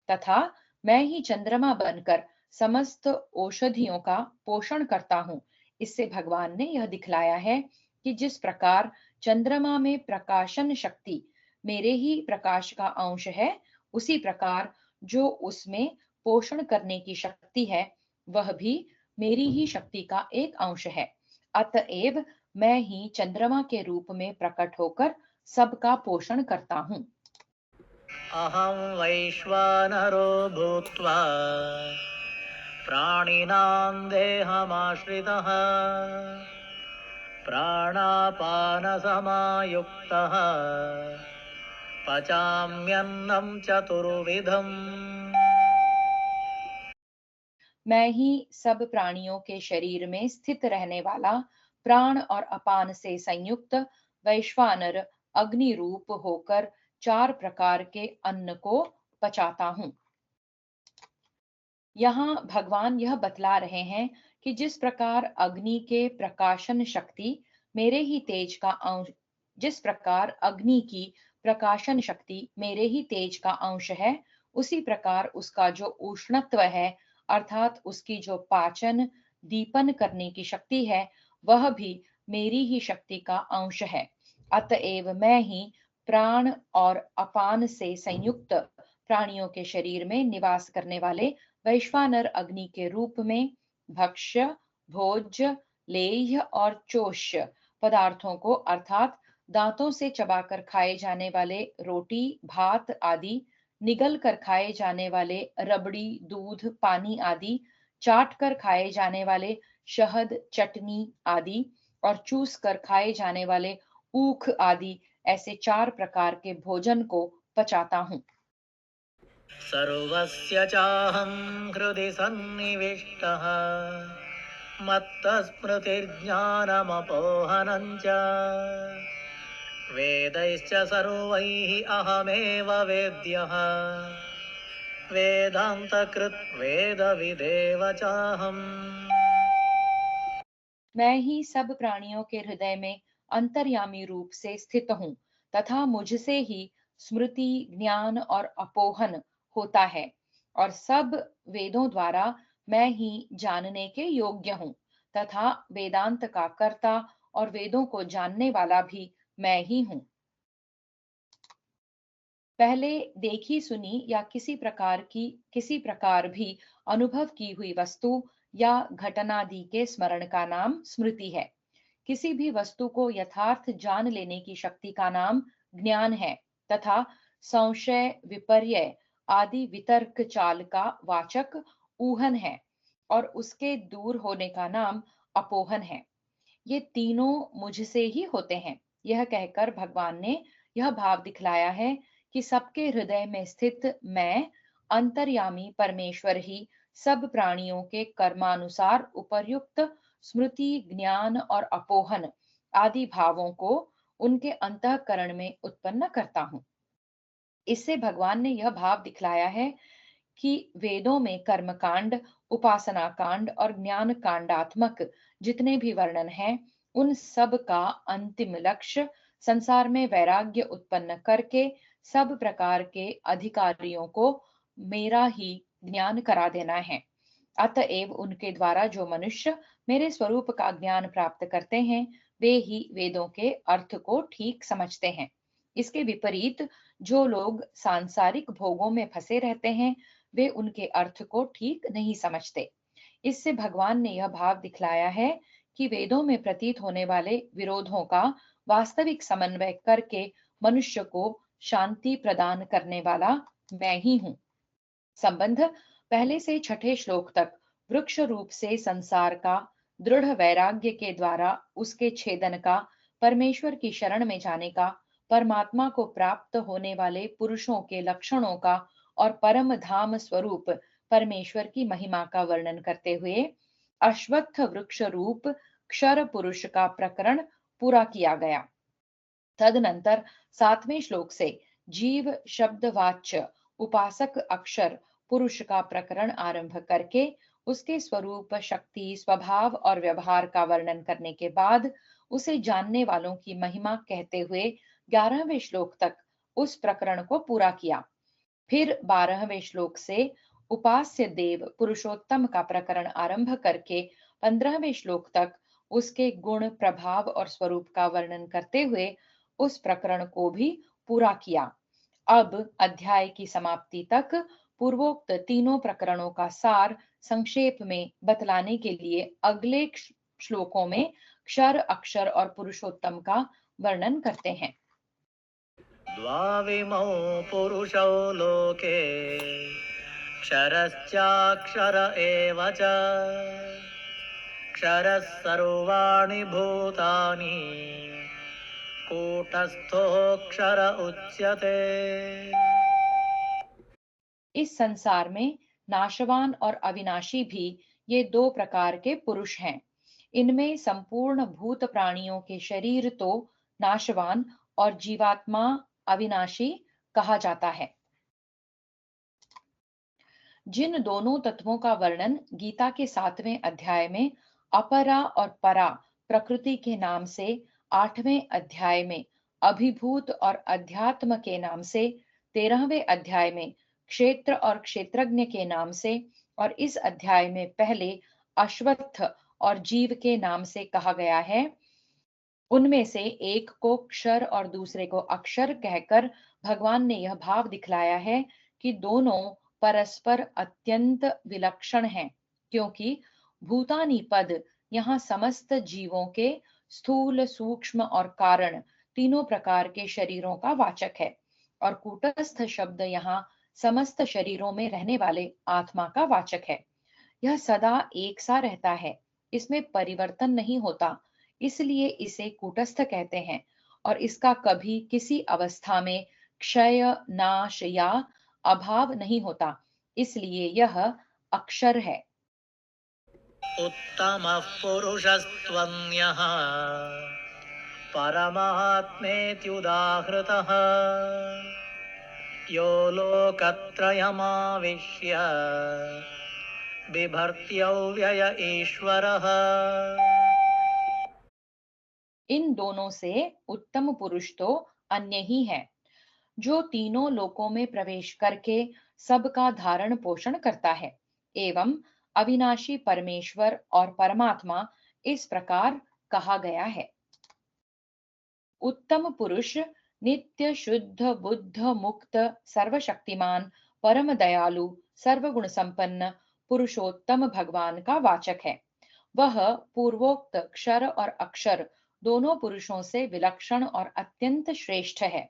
तथा मैं ही चंद्रमा बनकर समस्त औषधियों का पोषण करता हूँ। इससे भगवान ने यह दिखलाया है कि जिस प्रकार चंद्रमा में प्रकाशन शक्ति मेरे ही प्रकाश का अंश है, उसी प्रकार जो उसमें पोषण करने की शक्ति है, वह भी मेरी ही शक्ति का एक अंश है। अतएव मैं ही चंद्रमा के रूप में प्रकट होकर सबका पोषण करता हूँ। अहं वैश्वानरो भूत्वा प्राणिनां देहमाश्रितः प्राणापानसमायुक्तः पचाम्यन्नं चतुर्विधम्। मैं ही सब प्राणियों के शरीर में स्थित रहने वाला प्राण और अपान से संयुक्त वैश्वानर अग्नि रूप होकर 4 प्रकार के अन्न को पचाता हूँ। यहाँ भगवान यह बतला रहे हैं कि जिस प्रकार अग्नि के प्रकाशन शक्ति मेरे ही तेज का अंश जिस प्रकार अग्नि की प्रकाशन शक्ति मेरे ही तेज का अंश है, उसी प्रकार उसका जो उष्णत्व है अर्थात उसकी जो पाचन, दीपन करने की शक्ति है, वह भी मेरी ही शक्ति का अंश है। अतएव मैं ही प्राण और अपान से संयुक्त प्राणियों के शरीर में निवास करने वाले वैश्वानर अग्नि के रूप में भक्ष्य, भोज्य, लेह्य और चोष्य पदार्थों को अर्थात दांतों से चबाकर खाए जाने वाले रोटी, भात आदि, निगल कर खाए जाने वाले रबड़ी, दूध, पानी आदि, चाट कर खाए जाने वाले शहद, चटनी आदि और चूस कर खाए जाने वाले ऊख आदि ऐसे 4 प्रकार के भोजन को पचाता हूँ। सर्वस्य चाहं हृदि सन्निविष्टः मत्तस्मृतिर्ज्ञानमपोहनं च वेदैश्च सर्वैः अहमेव वेद्यः वेदान्तकृत् वेदविदेव चाहम्। मैं ही सब प्राणियों के हृदय में अंतर्यामी रूप से स्थित हूँ तथा मुझसे ही स्मृति, ज्ञान और अपोहन होता है और सब वेदों द्वारा मैं ही जानने के योग्य हूँ तथा वेदांत का कर्ता और वेदों को जानने वाला भी मैं ही हूँ। पहले देखी सुनी या किसी प्रकार भी अनुभव की हुई वस्तु या घटनादि के स्मरण का नाम स्मृति है। किसी भी वस्तु को यथार्थ जान लेने की शक्ति का नाम ज्ञान है तथा संशय, विपर्य आदि वितर्क चाल का वाचक ऊहन है और उसके दूर होने का नाम अपोहन है। ये तीनों मुझसे ही होते हैं। यह कहकर भगवान ने यह भाव दिखलाया है कि सबके हृदय में स्थित मैं अंतर्यामी परमेश्वर ही सब प्राणियों के कर्मानुसार उपर्युक्त स्मृति, ज्ञान और अपोहन आदि भावों को उनके अंतःकरण में उत्पन्न करता हूँ। इससे भगवान ने यह भाव दिखलाया है कि वेदों में कर्म कांड, उपासना कांड और ज्ञान कांडात्मक जितने भी वर्णन हैं, उन सब का अंतिम लक्ष्य संसार में वैराग्य उत्पन्न करके सब प्रकार के अधिकारियों को मेरा ही ज्ञान करा देना है। अतएव उनके द्वारा जो मनुष्य मेरे स्वरूप का ज्ञान प्राप्त करते हैं, वे ही वेदों के अर्थ को ठीक समझते हैं। इसके विपरीत जो लोग सांसारिक भोगों में फंसे रहते हैं, वे उनके अर्थ को ठीक नहीं समझते। इससे भगवान ने यह भाव दिखलाया है कि वेदों में प्रतीत होने वाले विरोधों का वास्तविक समन्वय करके मनुष्य को शांति प्रदान करने वाला मैं ही हूँ। संबंध पहले से छठे श्लोक तक वृक्ष रूप से संसार का दृढ़ वैराग्य के द्वारा उसके छेदन का, परमेश्वर की शरण में जाने का, परमात्मा को प्राप्त होने वाले पुरुषों के लक्षणों का और परम धाम स्वरूप परमेश्वर की महिमा का वर्णन करते हुए अश्वत्थ वृक्ष रूप क्षर पुरुष का प्रकरण पूरा किया गया। तदनंतर 7वें श्लोक से जीव शब्दवाच्य उपासक अक्षर पुरुष का प्रकरण आरंभ करके उसके स्वरूप, शक्ति, स्वभाव और व्यवहार का वर्णन करने के बाद उसे जानने वालों की महिमा कहते हुए 11वें श्लोक तक उस प्रकरण को पूरा किया। फिर 12वें श्लोक से उपास्य देव पुरुषोत्तम का प्रकरण आरंभ करके 15वें श्लोक तक उसके गुण, प्रभाव और स्वरूप का वर्णन करते हुए उस प्रकरण को भी पूरा किया। अब अध्याय की समाप्ति तक पूर्वोक्त तीनों प्रकरणों का सार संक्षेप में बतलाने के लिए अगले श्लोकों में क्षर, अक्षर और पुरुषोत्तम का वर्णन करते हैं। द्वाविमौ पुरुषौ लोके क्षरश्चाक्षर एव च क्षरः सर्वाणि भूतानि कूटस्थोऽक्षर उच्यते। इस संसार में नाशवान और अविनाशी भी ये दो प्रकार के पुरुष हैं। इनमें संपूर्ण भूत प्राणियों के शरीर तो नाशवान और जीवात्मा अविनाशी कहा जाता है। जिन दोनों तत्वों का वर्णन गीता के 7वें अध्याय में अपरा और परा प्रकृति के नाम से, 8वें अध्याय में अभिभूत और अध्यात्म के नाम से, 13वें अध्याय में क्षेत्र और क्षेत्रज्ञ के नाम से और इस अध्याय में पहले अश्वत्थ और जीव के नाम से कहा गया है, उनमें से एक को क्षर और दूसरे को अक्षर कहकर भगवान ने यह भाव दिखलाया है कि दोनों परस्पर अत्यंत विलक्षण हैं, क्योंकि भूतानी पद यहाँ समस्त जीवों के स्थूल, सूक्ष्म और कारण तीनों प्रकार के शरीरों का वाचक है और कूटस्थ शब्द यहाँ समस्त शरीरों में रहने वाले आत्मा का वाचक है। यह सदा एक सा रहता है, इसमें परिवर्तन नहीं होता, इसलिए इसे कूटस्थ कहते हैं और इसका कभी किसी अवस्था में क्षय, नाश या अभाव नहीं होता, इसलिए यह अक्षर है। उत्तमः पुरुषस्त्वन्यः परमात्मेत्युदाहृतः यो लोकत्रयमाविश्य बिभर्त्यव्यय ईश्वरः। इन दोनों से उत्तम पुरुष तो अन्य ही है, जो तीनों लोकों में प्रवेश करके सबका धारण पोषण करता है। एवं अविनाशी परमेश्वर और परमात्मा इस प्रकार कहा गया है। उत्तम पुरुष नित्य शुद्ध बुद्ध मुक्त सर्वशक्तिमान परम दयालु सर्वगुण संपन्न पुरुषोत्तम भगवान का वाचक है। वह पूर्वोक्त क्षर और अक्षर दोनों पुरुषों से विलक्षण और अत्यंत श्रेष्ठ है,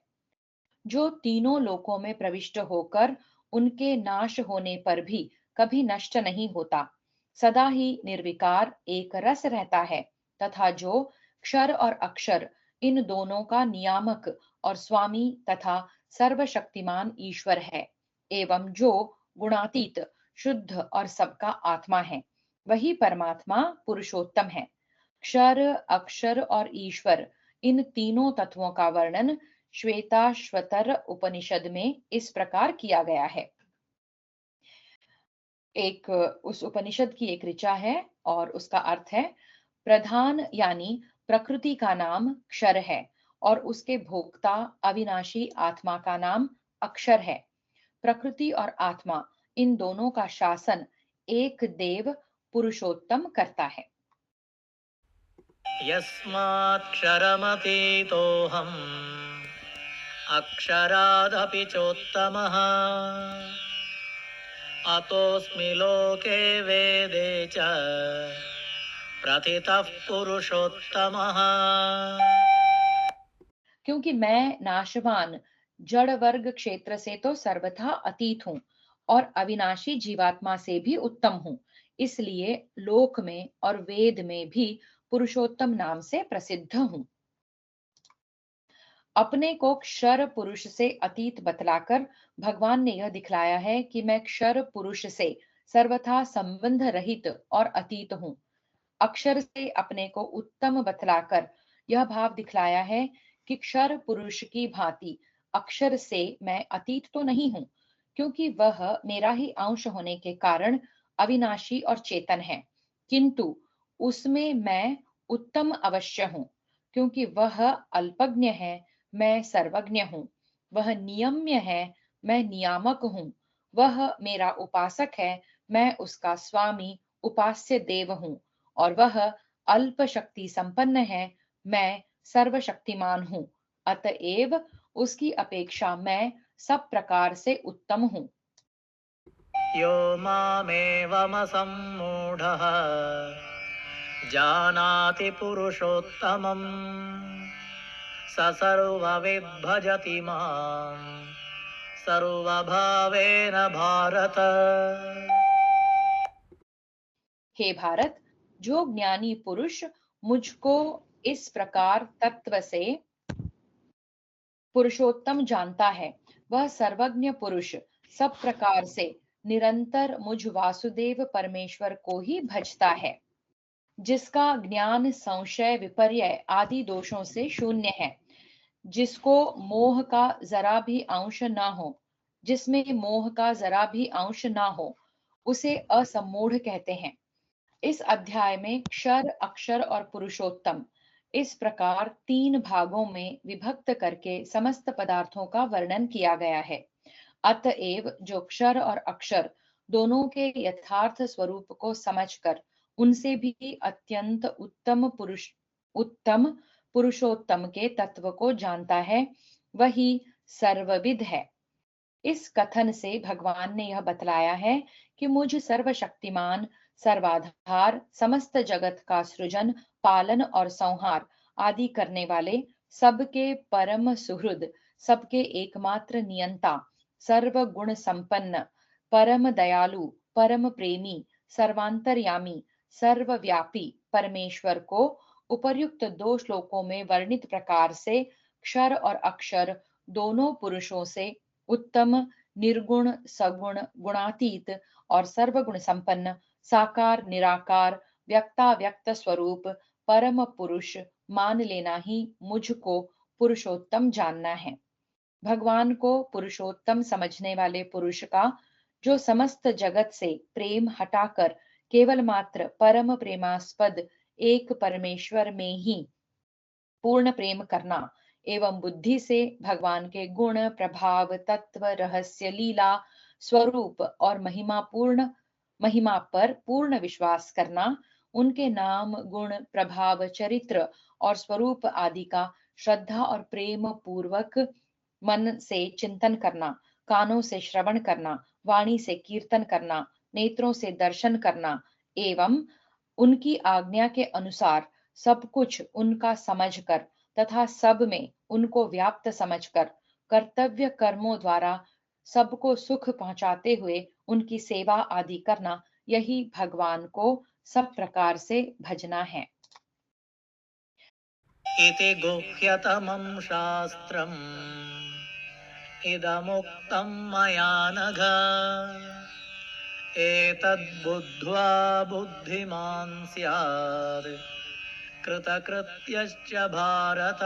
जो तीनों लोकों में प्रविष्ट होकर उनके नाश होने पर भी कभी नष्ट नहीं होता, सदा ही निर्विकार एक रस रहता है, तथा जो क्षर और अक्षर इन दोनों का नियामक और स्वामी तथा सर्वशक्तिमान ईश्वर है, एवं जो गुणातीत शुद्ध और सबका आत्मा है, वही परमात्मा पुरुषोत्तम है। क्षर अक्षर और ईश्वर इन तीनों तत्वों का वर्णन श्वेताश्वतर उपनिषद में इस प्रकार किया गया है। एक उस उपनिषद की एक ऋचा है और उसका अर्थ है, प्रधान यानी प्रकृति का नाम क्षर है और उसके भोक्ता अविनाशी आत्मा का नाम अक्षर है। प्रकृति और आत्मा इन दोनों का शासन एक देव पुरुषोत्तम करता है। यस्माक्षरमतीतोऽहम् अक्षरादपि चोत्तमः अतोऽस्मि लोके वेदे च प्रथितः पुरुषोत्तमः। क्योंकि मैं नाशवान जड़ वर्ग क्षेत्र से तो सर्वथा अतीत हूँ और अविनाशी जीवात्मा से भी उत्तम हूँ, इसलिए लोक में और वेद में भी पुरुषोत्तम नाम से प्रसिद्ध हूँ। अपने को क्षर पुरुष से अतीत बतलाकर भगवान ने यह दिखलाया है कि मैं क्षर पुरुष से सर्वथा संबंध रहित और अतीत हूँ। अक्षर से अपने को उत्तम बतलाकर यह भाव दिखलाया है कि क्षर पुरुष की भांति अक्षर से मैं अतीत तो नहीं हूं, क्योंकि वह मेरा ही अंश होने के कारण अविनाशी और चेतन है, किंतु उसमें मैं उत्तम अवश्य हूं, क्योंकि वह अल्पज्ञ है, मैं सर्वज्ञ हूं। वह नियम्य है, मैं नियामक हूं। वह मेरा उपासक है, मैं उसका स्वामी उपास्य देव हूं। और वह अल्प शक्ति संपन्न है, मैं सर्वशक्तिमान हूँ। अतएव उसकी अपेक्षा मैं सब प्रकार से उत्तम हूँ। यो मामेवमसम्मूढः जानाति पुरुषोत्तमम् स सर्वविद् भजति माम् सर्वभावेन भारत। हे भारत, जो ज्ञानी पुरुष मुझको इस प्रकार तत्व से पुरुषोत्तम जानता है, वह सर्वज्ञ पुरुष सब प्रकार से निरंतर मुझ वासुदेव परमेश्वर को ही भजता है, जिसका ज्ञान संशय विपर्य आदि दोषों से शून्य है, जिसको मोह का जरा भी अंश ना हो, जिसमें मोह का जरा भी अंश ना हो, उसे असम्मूढ़ कहते हैं। इस अध्याय में क्षर अक्षर और पुरुषोत्तम इस प्रकार तीन भागों में विभक्त करके समस्त पदार्थों का वर्णन किया गया है। अतएव जो क्षर और अक्षर दोनों के यथार्थ स्वरूप को समझकर उनसे भी अत्यंत उत्तम पुरुषोत्तम के तत्व को जानता है, वही सर्वविद है। इस कथन से भगवान ने यह बतलाया है कि मुझ सर्वशक्तिमान सर्वाधार समस्त जगत का सृजन पालन और संहार आदि करने वाले सबके परम सुहृद सबके एकमात्र नियंता सर्व गुण संपन्न परम दयालु परम प्रेमी सर्वांतर्यामी सर्वव्यापी परमेश्वर को उपर्युक्त दो श्लोकों में वर्णित प्रकार से क्षर और अक्षर दोनों पुरुषों से उत्तम निर्गुण सगुण गुणातीत और सर्वगुण संपन्न साकार निराकार व्यक्ताव्यक्त स्वरूप परम पुरुष मान लेना ही मुझको पुरुषोत्तम जानना है। भगवान को पुरुषोत्तम समझने वाले पुरुष का जो समस्त जगत से प्रेम हटाकर केवल मात्र परम प्रेमास्पद एक परमेश्वर में ही पूर्ण प्रेम करना एवं बुद्धि से भगवान के गुण प्रभाव तत्व रहस्य लीला स्वरूप और महिमा पर पूर्ण विश्वास करना, उनके नाम गुण प्रभाव चरित्र और स्वरूप आदि का श्रद्धा और प्रेम पूर्वक मन से चिंतन करना, कानों से श्रवण करना, वाणी से कीर्तन करना, नेत्रों से दर्शन करना एवं उनकी आज्ञा के अनुसार सब कुछ उनका समझकर तथा सब में उनको व्याप्त समझकर कर्तव्य कर्मों द्वारा सबको सुख पहुंचाते हुए उनकी सेवा आदि करना, यही भगवान को सब प्रकार से भजना है। इति गुह्यतमं शास्त्रम् इदमुक्तं मया नघ एतद्बुद्ध्वा बुद्धिमान् स्यात् कृतकृत्यश्च भारत।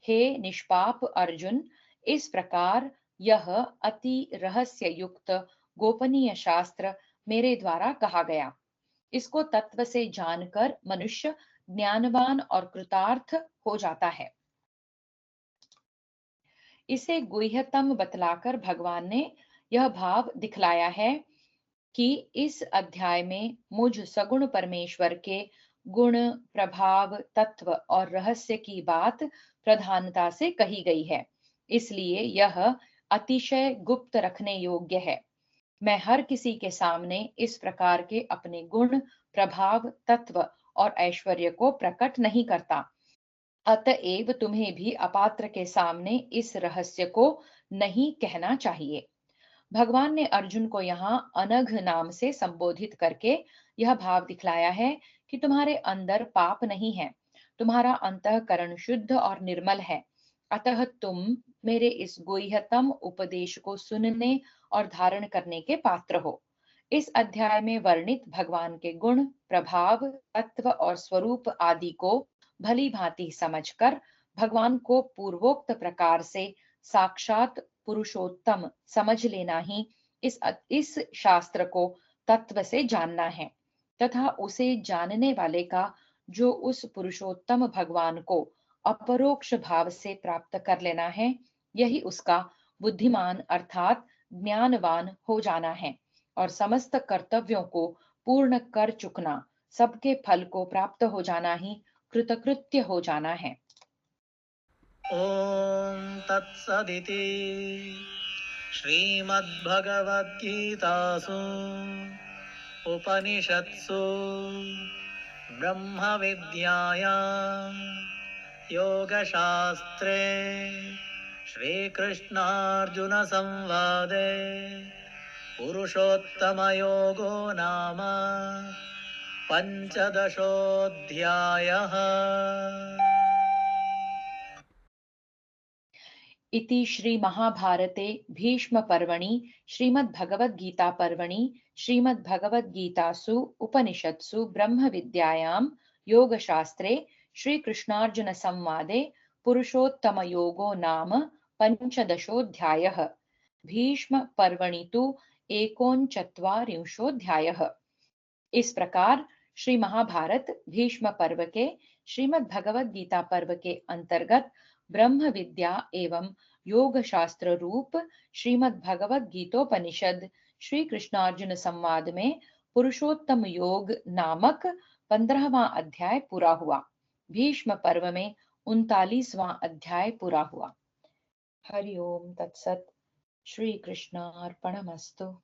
हे निष्पाप अर्जुन, इस प्रकार यह अति रहस्य युक्त गोपनीय शास्त्र मेरे द्वारा कहा गया। इसको तत्व से जानकर मनुष्य ज्ञानवान और कृतार्थ हो जाता है। इसे गुह्यतम बतलाकर भगवान ने यह भाव दिखलाया है कि इस अध्याय में मुझ सगुण परमेश्वर के गुण प्रभाव तत्व और रहस्य की बात प्रधानता से कही गई है, इसलिए यह अतिशय गुप्त रखने योग्य है। मैं हर किसी के सामने इस प्रकार के अपने गुण प्रभाव तत्व और ऐश्वर्य को प्रकट नहीं करता, अतएव तुम्हें भी अपात्र के सामने इस रहस्य को नहीं कहना चाहिए। भगवान ने अर्जुन को यहाँ अनघ नाम से संबोधित करके यह भाव दिखलाया है कि तुम्हारे अंदर पाप नहीं है, तुम्हारा अंतःकरण शुद्ध और निर्मल है, अतः तुम मेरे इस गुह्यतम उपदेश को सुनने और धारण करने के पात्र हो। इस अध्याय में वर्णित भगवान के गुण प्रभाव तत्व और स्वरूप आदि को भली भांति समझकर भगवान को पूर्वोक्त प्रकार से साक्षात पुरुषोत्तम समझ लेना ही इस शास्त्र को तत्व से जानना है तथा उसे जानने वाले का जो उस पुरुषोत्तम भगवान को अपरोक्ष भाव से प्राप्त कर लेना है, यही उसका बुद्धिमान अर्थात ज्ञानवान हो जाना है और समस्त कर्तव्यों को पूर्ण कर चुकना, सबके फल को प्राप्त हो जाना ही कृतकृत्य हो जाना है। ॐ तत्सदिति श्रीमद्भगवद्गीतासु उपनिषत्सु ब्रह्मविद्यायां योगशास्त्रे श्रीकृष्णार्जुनसंवादे पुरुषोत्तमयोगो नाम पञ्चदशोऽध्यायः। इति श्री महाभारते भीष्म पर्वणि श्रीमद्भगवद्गीता पर्वणि श्रीमद्भगवद्गीतासु उपनिषत्सु ब्रह्म विद्यायां योगशास्त्रे श्रीकृष्णार्जुन संवादे पुरुषोत्तम योगो नाम पंचदशोऽध्यायः। भीष्म पर्वणि तु एकोनचत्वारिंशोऽध्यायः। इस प्रकार श्री महाभारत भीष्म पर्व के श्रीमद् भगवद गीता पर्व के अंतर्गत ब्रह्म विद्या एवं योग शास्त्र रूप श्रीमद् भगवद गीतोपनिषद श्री कृष्णार्जुन संवाद में पुरुषोत्तम योग नामक 15वां अध्याय पूरा हुआ। भीष्म पर्व में 39वां अध्याय पूरा हुआ। हरि ओम तत्सत। श्री कृष्णार्पणमस्तु।